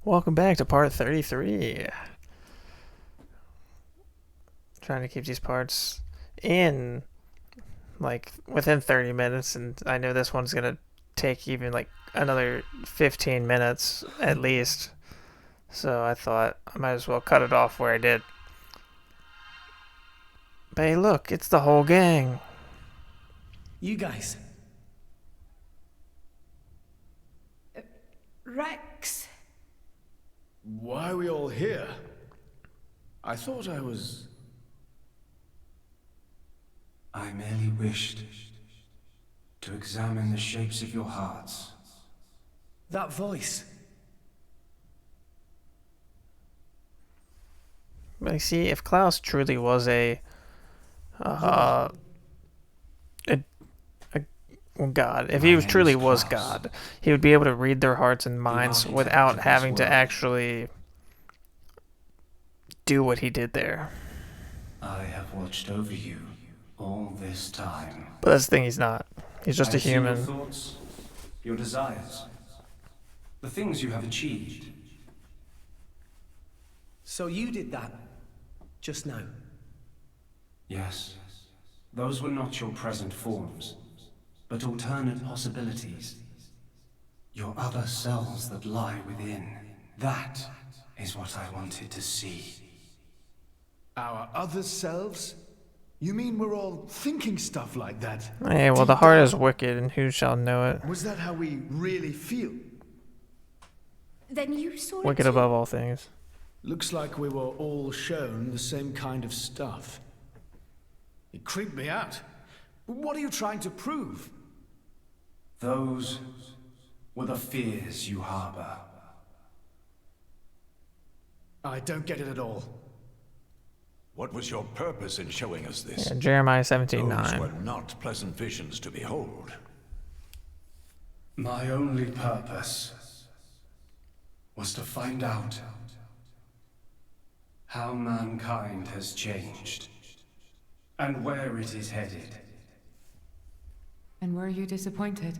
Welcome back to part 33. Trying to keep these parts in like within 30 minutes, and I know this one's gonna take even like another 15 minutes at least. So I thought I might as well cut it off where I did. But hey, look, it's the whole gang. You guys. Rex. Why are we all here? I thought I was... I merely wished to examine the shapes of your hearts. That voice. Like, see, if Klaus truly was a God, if he was truly was God, he would be able to read their hearts and minds without having to actually do what he did there. I have watched over you all this time. But that's the thing, he's not. He's just a human. Your thoughts, your desires, the things you have achieved. So you did that just now? Yes. Those were not your present forms, but alternate possibilities. Your other selves that lie within. That is what I wanted to see. Our other selves? You mean we're all thinking stuff like that? Hey, well, the heart is wicked, and who shall know it? Was that how we really feel? Then you saw Wicked it above all things. Looks like we were all shown the same kind of stuff. It creeped me out. What are you trying to prove? Those were the fears you harbor. I don't get it at all. What was your purpose in showing us this? Yeah, Jeremiah Those 17:9. were not pleasant visions to behold. My only purpose was to find out how mankind has changed and where it is headed. And were you disappointed?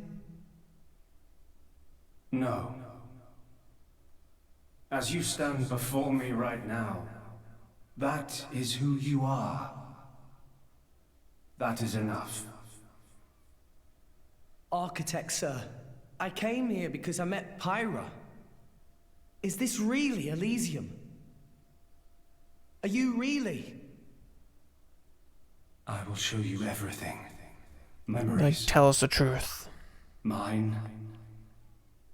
No. As you stand before me right now, that is who you are. That is enough. Architect, sir. I came here because I met Pyra. Is this really Elysium? Are you really? I will show you everything. Like, Memories, tell us the truth. mine,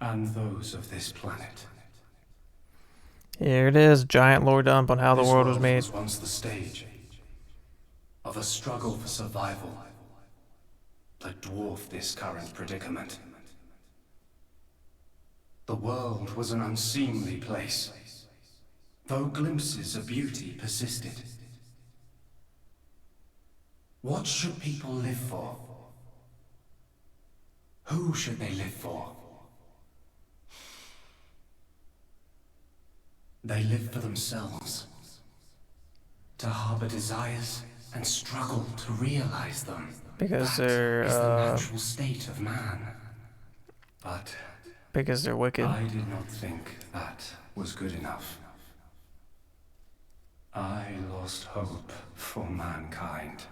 and those of this planet. Here it is, giant lore dump on how the This world was made. was once the stage of a struggle for survival that dwarfed this current predicament. The world was an unseemly place, though glimpses of beauty persisted. What should people live for? Who should they live for? They live for themselves, to harbor desires and struggle to realize them. Because That they're, is the natural state of man. But because they're wicked. I did not think that was good enough. I lost hope for mankind.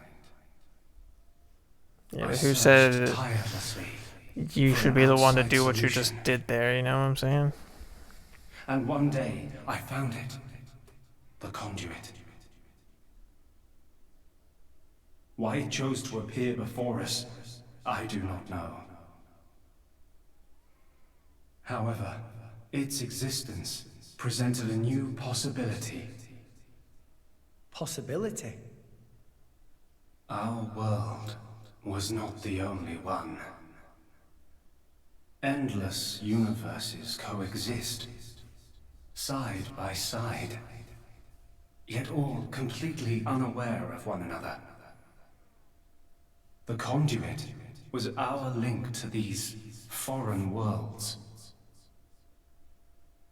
Yeah, I but who searched said tirelessly you for should an be the one to outside do what you solution. just did there, you know what I'm saying? And one day, I found it. The conduit. Why it chose to appear before us, I do not know. However, its existence presented a new possibility. Possibility? Our world was not the only one. Endless universes coexist, side by side, yet all completely unaware of one another. The conduit was our link to these foreign worlds.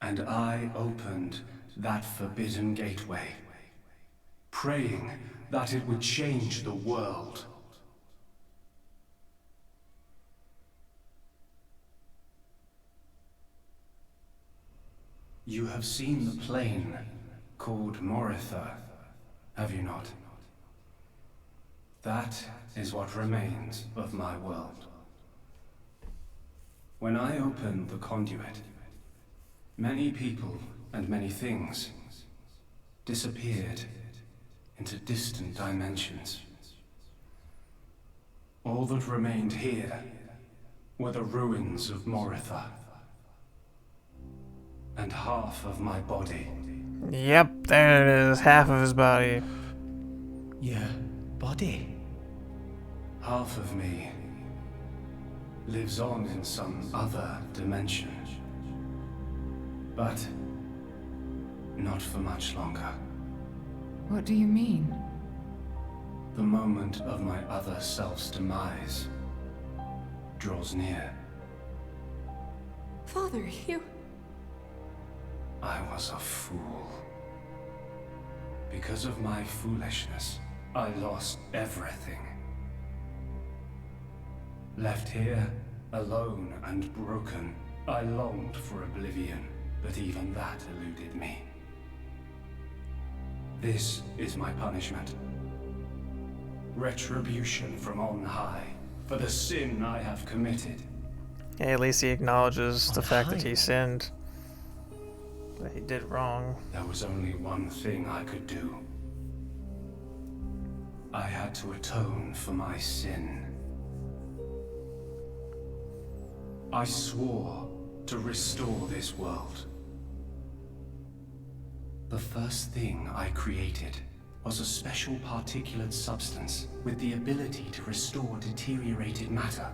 And I opened that forbidden gateway, praying that it would change the world. You have seen the plane called Moritha, have you not? That is what remains of my world. When I opened the conduit, many people and many things disappeared into distant dimensions. All that remained here were the ruins of Moritha. And half of my body. Yep, there it is. Half of his body. Your body? Half of me lives on in some other dimension. But not for much longer. What do you mean? The moment of my other self's demise draws near. Father, you... I was a fool. Because of my foolishness, I lost everything. Left here, alone and broken, I longed for oblivion, but even that eluded me. This is my punishment. Retribution from on high, for the sin I have committed. Yeah, at least he acknowledges the On fact that high. he sinned. That he did wrong. There was only one thing I could do. I had to atone for my sin. I swore to restore this world. The first thing I created was a special particulate substance with the ability to restore deteriorated matter.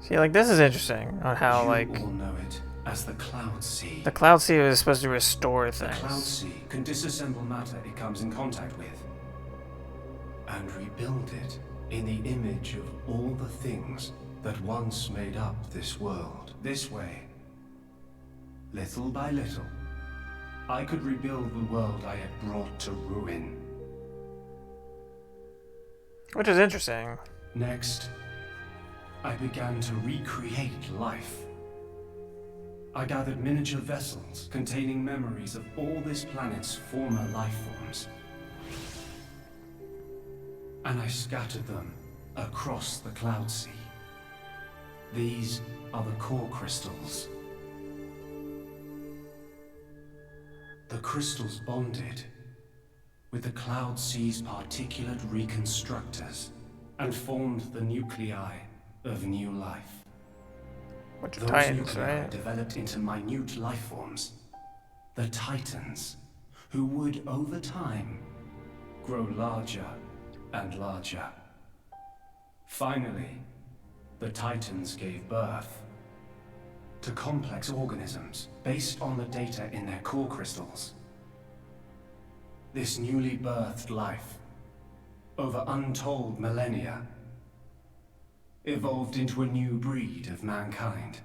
See, like, this is interesting on how, You like, all know it as the Cloud Sea. the Cloud Sea is supposed to restore The Cloud things. Sea can disassemble matter it comes in contact with and rebuild it in the image of all the things that once made up this world. This way, little by little, I could rebuild the world I had brought to ruin. Which is interesting. Next, I began to recreate life. I gathered miniature vessels containing memories of all this planet's former life forms. And I scattered them across the Cloud Sea. These are the core crystals. The crystals bonded with the Cloud Sea's particulate reconstructors and formed the nuclei of new life. Which are Those Titans, nuclei right? developed into minute life forms, the Titans, who would, over time, grow larger and larger. Finally, the Titans gave birth to complex organisms based on the data in their core crystals. This newly birthed life, over untold millennia, evolved into a new breed of mankind.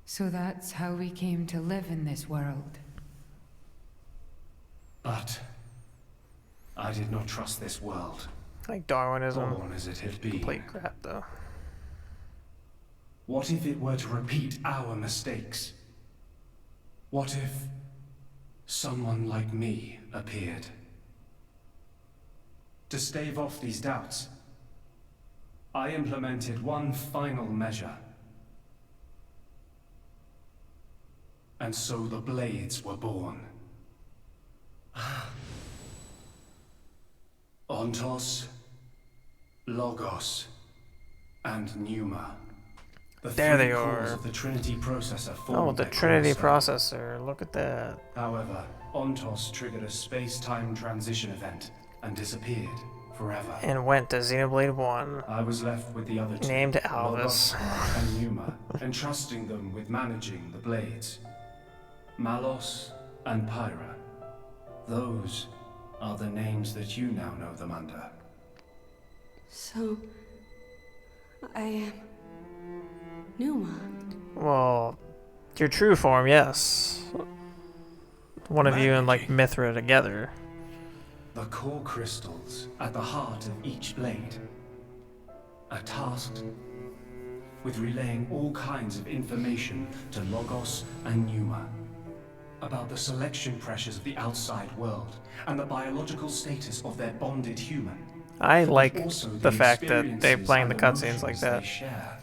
So that's how we came to live in this world. But I did not trust this world, Like Darwinism. born as it had been. Complete crap, though. What if it were to repeat our mistakes? What if someone like me appeared? To stave off these doubts, I implemented one final measure. And so the Blades were born. Ontos, Logos, and Pneuma. The There three they cores are. of the Trinity processor Oh, formed the their Trinity cornerstone. processor. Look at that. However, Ontos triggered a space-time transition event and disappeared forever. And went to Xenoblade 1. I was left with the other two, Named Alvis. Logos and Pneuma, entrusting them with managing the Blades. Malos and Pyra. Those are the names that you now know them under. So... I am... Numa. Well, your true form, yes. One of you and, like, Mithra together. The core crystals at the heart of each blade are tasked with relaying all kinds of information to Logos and Pneuma about the selection pressures of the outside world and the biological status of their bonded human. I like but also the fact that they're experiences playing the and cutscenes emotions like they that. share.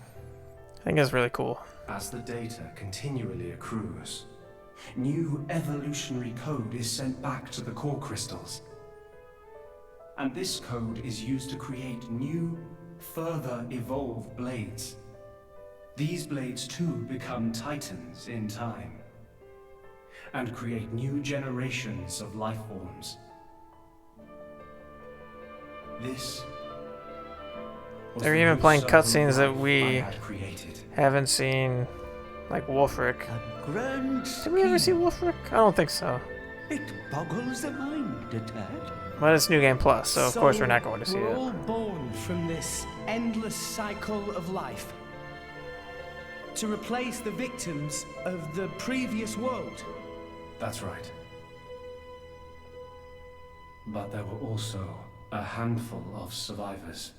I think it's really cool. As the data continually accrues, new evolutionary code is sent back to the core crystals. And this code is used to create new, further evolved blades. These blades too become titans in time, and create new generations of life forms. This was They're the even new playing circle of cutscenes that life we I had created. haven't seen, like Wolfric. A grand Did we ever see scheme. Wolfric? I don't think so. It boggles the mind a tad. But it's New Game Plus, so of course we're not going to see we're it. all born from this endless cycle of life to replace the victims of the previous world. That's right. But there were also a handful of survivors.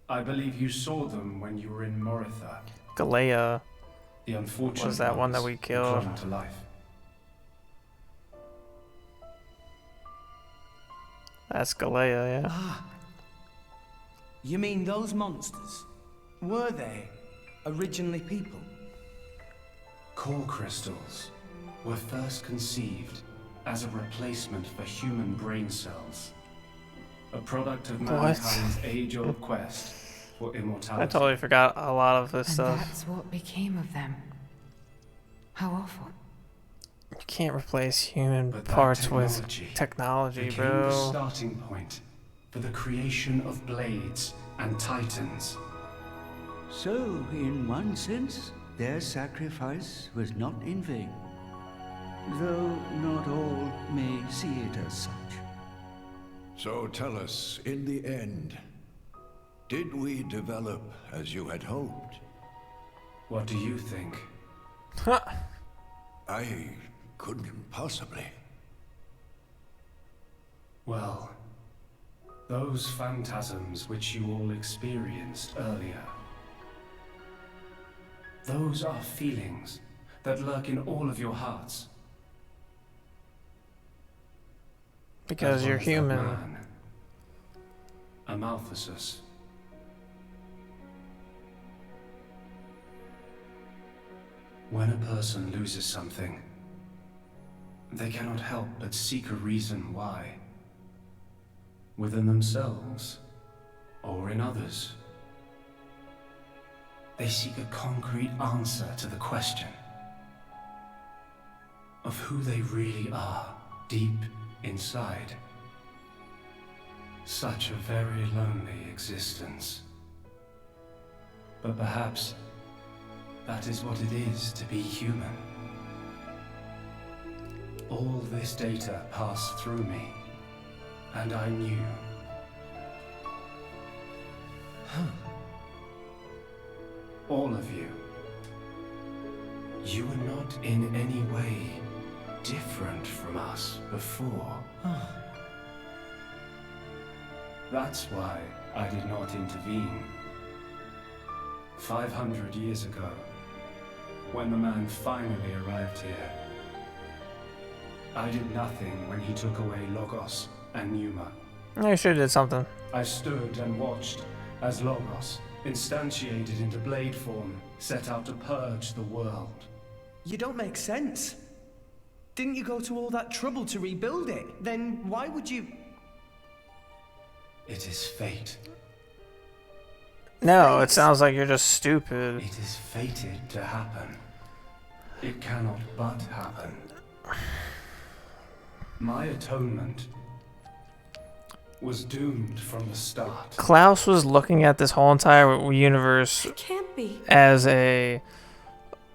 I believe you saw them when you were in Moritha. Galea The unfortunate was that one that ones we who killed. clung to life. That's Galea, yeah. Ah. You mean those monsters? Were they originally people? Core crystals were first conceived as a replacement for human brain cells. A product of What? mankind's age-old quest for immortality. I totally forgot a lot of this And stuff. that's what became of them. How awful. You can't replace human But that parts with technology technology, became the bro. starting point for the creation of blades and titans. So, in one sense, their sacrifice was not in vain. Though not all may see it as such. So tell us, in the end, did we develop as you had hoped? What do you think? Huh. I couldn't possibly. Well, those phantasms which you all experienced earlier, those are feelings that lurk in all of your hearts. Because As you're well as that human. man, Amalthus. When a person loses something, they cannot help but seek a reason why. Within themselves, or in others. They seek a concrete answer to the question of who they really are deep inside. Such a very lonely existence. But perhaps that is what it is to be human. All this data passed through me, and I knew. All of you. You were not in any way different from us before. That's why I did not intervene. 500 years ago, when the man finally arrived here, I did nothing when he took away Logos and Pneuma. You should have did something. I stood and watched as Logos, instantiated into blade form, set out to purge the world. You don't make sense. Didn't you go to all that trouble to rebuild it? Then why would you... It is fate. No, it sounds like you're just stupid. It is fated to happen. It cannot but happen. My atonement was doomed from the start. Klaus was looking at this whole entire universe It can't be. as a,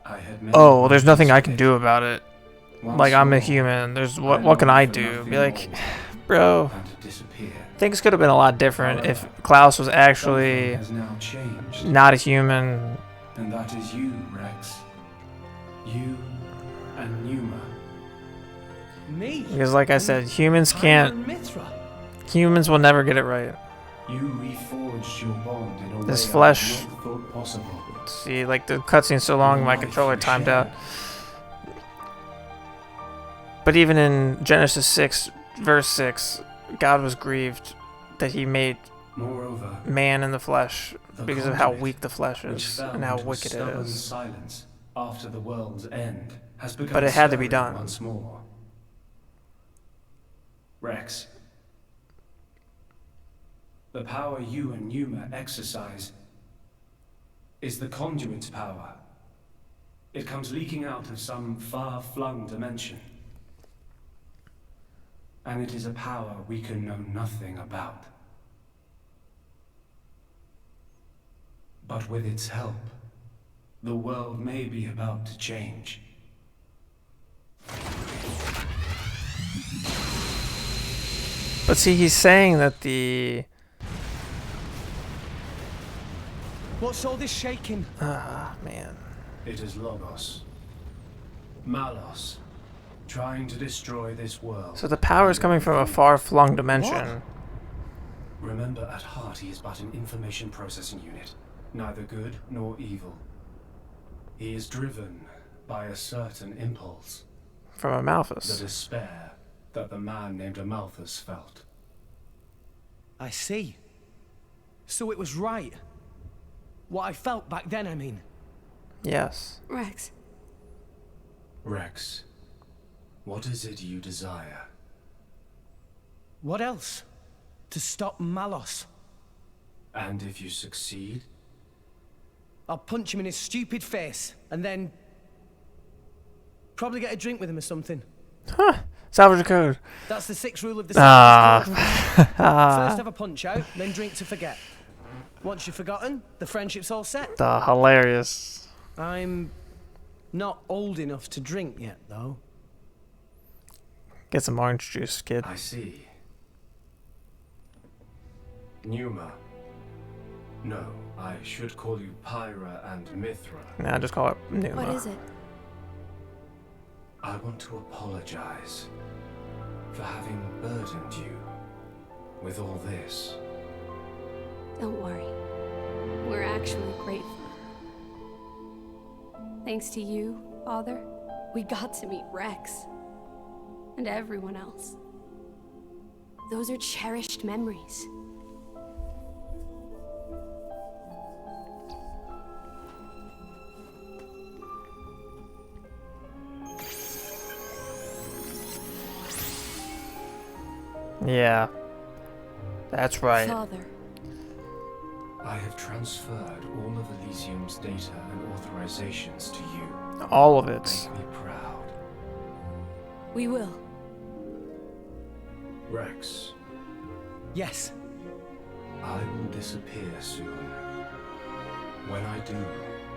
I had many oh, well, there's nothing I moments can of do it. about it. Once Like, I'm a more, human. There's I what can I longed for do? nothing Be like, more bro, than to disappear. things could have been a lot different if Klaus was actually Something has now changed, not a human. and that is you, Rex. You and Pneuma. Me? Because like I said, humans can't, Pyra and Mithra? humans will never get it right. You reforged your bond in a This way flesh I had not thought possible. See, like the cutscene's so long, my controller timed out. But even in Genesis 6, verse 6, God was grieved that he made Moreover, man in the flesh the because of how conduit, weak the flesh which is fell and how into wicked it stubborn is. silence after the world's end, has begun But it had to be stirring done. once more. Rex, the power you and Numa exercise is the conduit's power. It comes leaking out of some far-flung dimension. And it is a power we can know nothing about. But with its help, the world may be about to change. But see, he's saying that the... What's all this shaking? Ah, man. It is Logos. Malos. Trying to destroy this world. So the power is coming from a far-flung dimension. Remember, at heart he is but an information processing unit. Neither good nor evil. He is driven by a certain impulse. From The Amalthus. despair that the man named Amalthus felt. I see. So it was right. What I felt back then, I mean. Yes. Rex, Rex, what is it you desire? What else? To stop Malos. And if you succeed? I'll punch him in his stupid face, and then... probably get a drink with him or something. Huh. Salvage code. That's the 6th rule of the Ah. Salvage Code. First have a punch out, then drink to forget. Once you've forgotten, the friendship's all set. Hilarious. I'm not old enough to drink yet, though. Get some orange juice, kid. I see. Numa. No, I should call you Pyra and Mithra. Nah, just call it Numa. what is it? I want to apologize for having burdened you with all this. Don't worry. We're actually grateful. Thanks to you, Father, we got to meet Rex. And everyone else. Those are cherished memories. Yeah. That's right. Father, I have transferred all of Elysium's data and authorizations to you. All of it. Make me proud. we will. Rex, Yes. I will disappear soon. When I do,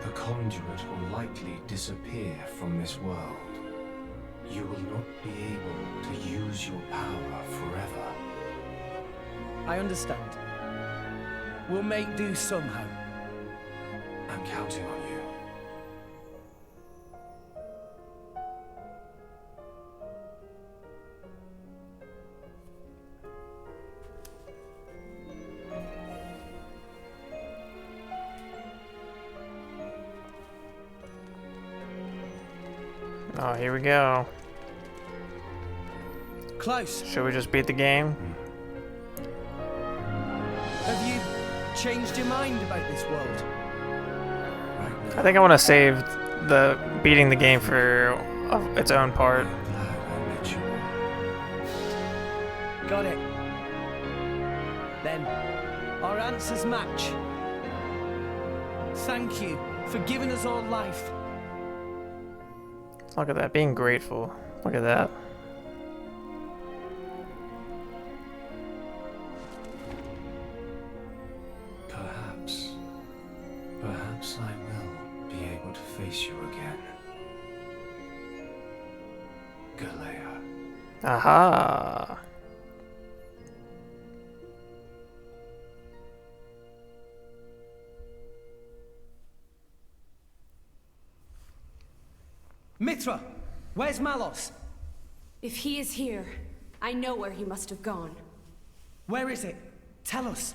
the conduit will likely disappear from this world. You will not be able to use your power forever. I understand. We'll make do somehow. I'm counting on you. Oh, here we go. Close. Should we just beat the game? Have you changed your mind about this world? Right now, I think I want to save the beating the game for its own part. I'm glad I met you. Got it. Then, our answers match. Thank you for giving us all life. Look at that, being grateful. Look at that. Perhaps I will be able to face you again. Galea. Aha! Mithra, where's Malos? If he is here, I know where he must have gone. Where is it? Tell us.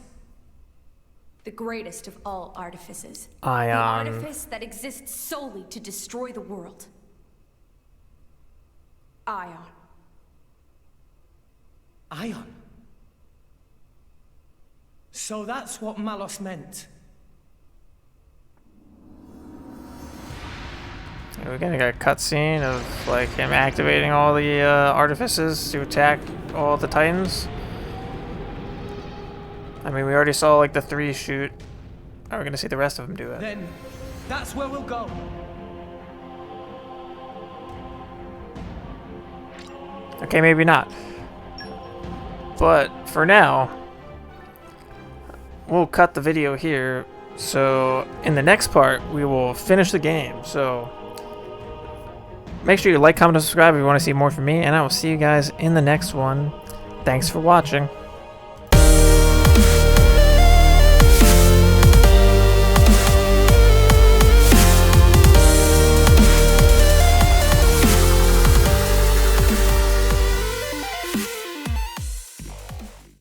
The greatest of all artifices. Ion. The artifice that exists solely to destroy the world. Ion. Ion? So that's what Malos meant. We're gonna get a cutscene of like him activating all the artifices to attack all the Titans. I mean, we already saw like the 3 shoot. Are we gonna see the rest of them do it? Then that's where we'll go. Okay, maybe not. But for now, we'll cut the video here. So in the next part, we will finish the game. So make sure you like, comment, and subscribe if you want to see more from me. And I will see you guys in the next one. Thanks for watching.